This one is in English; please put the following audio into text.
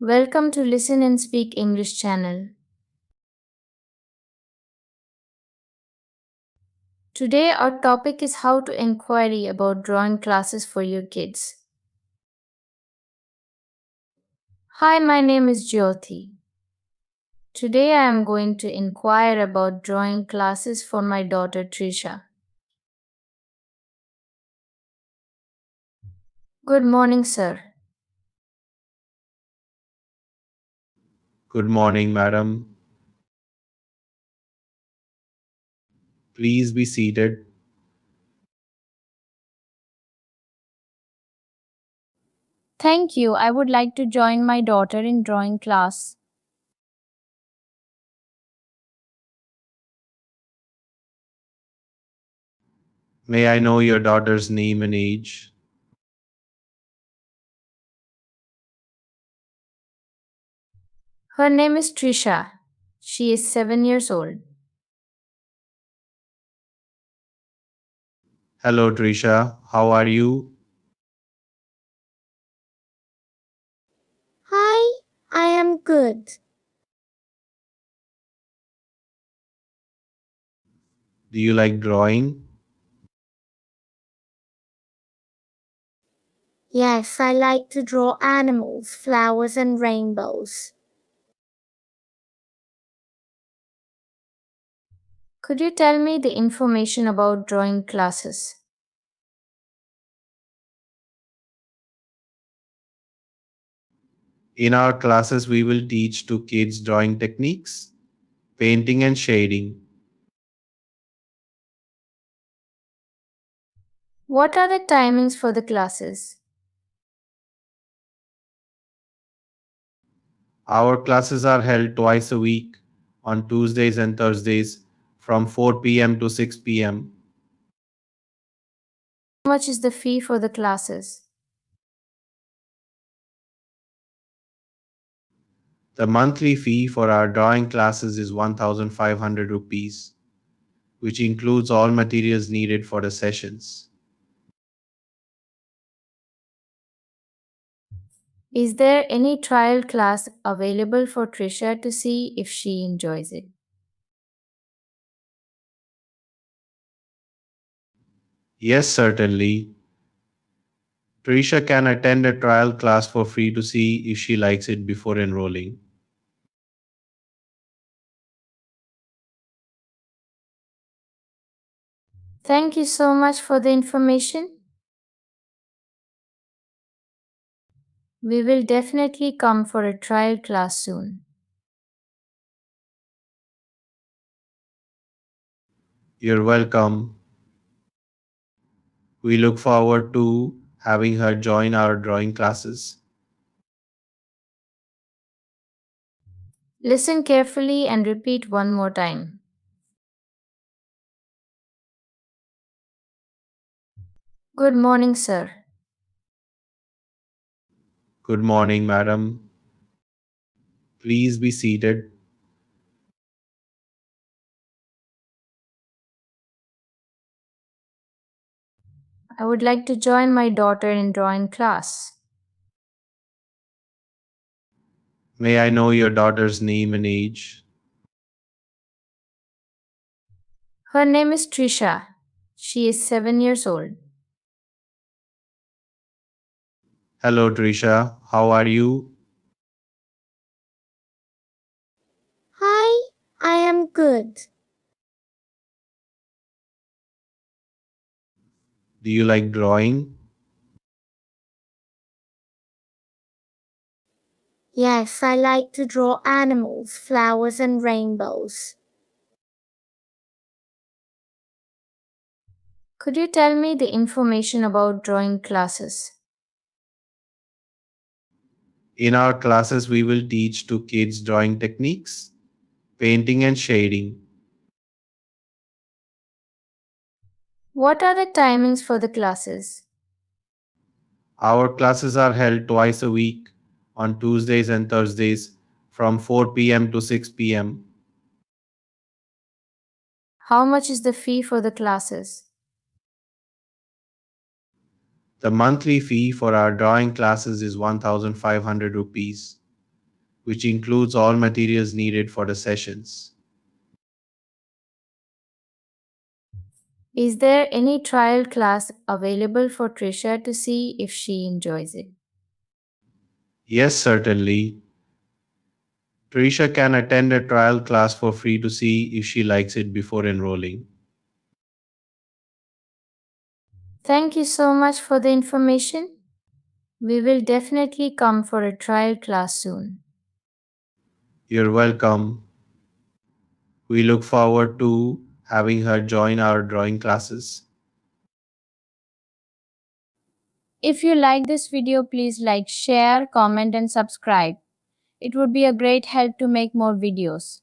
Welcome to Listen and Speak English channel. Today our topic is how to enquiry about drawing classes for your kids. Hi, my name is Jyoti. Today I am going to inquire about drawing classes for my daughter Trisha. Good morning, sir. Good morning, madam. Please be seated. Thank you. I would like to join my daughter in drawing class. May I know your daughter's name and age? Her name is Trisha. She is 7 years old. Hello, Trisha. How are you? Hi, I am good. Do you like drawing? Yes, I like to draw animals, flowers, and rainbows. Could you tell me the information about drawing classes? In our classes, we will teach to kids drawing techniques, painting, and shading. What are the timings for the classes? Our classes are held twice a week on Tuesdays and Thursdays from 4 p.m. to 6 p.m. How much is the fee for the classes? The monthly fee for our drawing classes is 1,500 rupees, which includes all materials needed for the sessions. Is there any trial class available for Trisha to see if she enjoys it? Yes, certainly. Trisha can attend a trial class for free to see if she likes it before enrolling. Thank you so much for the information. We will definitely come for a trial class soon. You're welcome. We look forward to having her join our drawing classes. Listen carefully and repeat one more time. Good morning, sir. Good morning, madam. Please be seated. I would like to join my daughter in drawing class. May I know your daughter's name and age? Her name is Trisha. She is 7 years old. Hello, Trisha. How are you? Hi, I am good. Do you like drawing? Yes, I like to draw animals, flowers, and rainbows. Could you tell me the information about drawing classes? In our classes, we will teach to kids drawing techniques, painting, and shading. What are the timings for the classes? Our classes are held twice a week on Tuesdays and Thursdays from 4 p.m. to 6 p.m. How much is the fee for the classes? The monthly fee for our drawing classes is 1,500 rupees, which includes all materials needed for the sessions. Is there any trial class available for Trisha to see if she enjoys it? Yes, certainly. Trisha can attend a trial class for free to see if she likes it before enrolling. Thank you so much for the information. We will definitely come for a trial class soon. You're welcome. We look forward to having her join our drawing classes. If you like this video, please like, share, comment, and subscribe. It would be a great help to make more videos.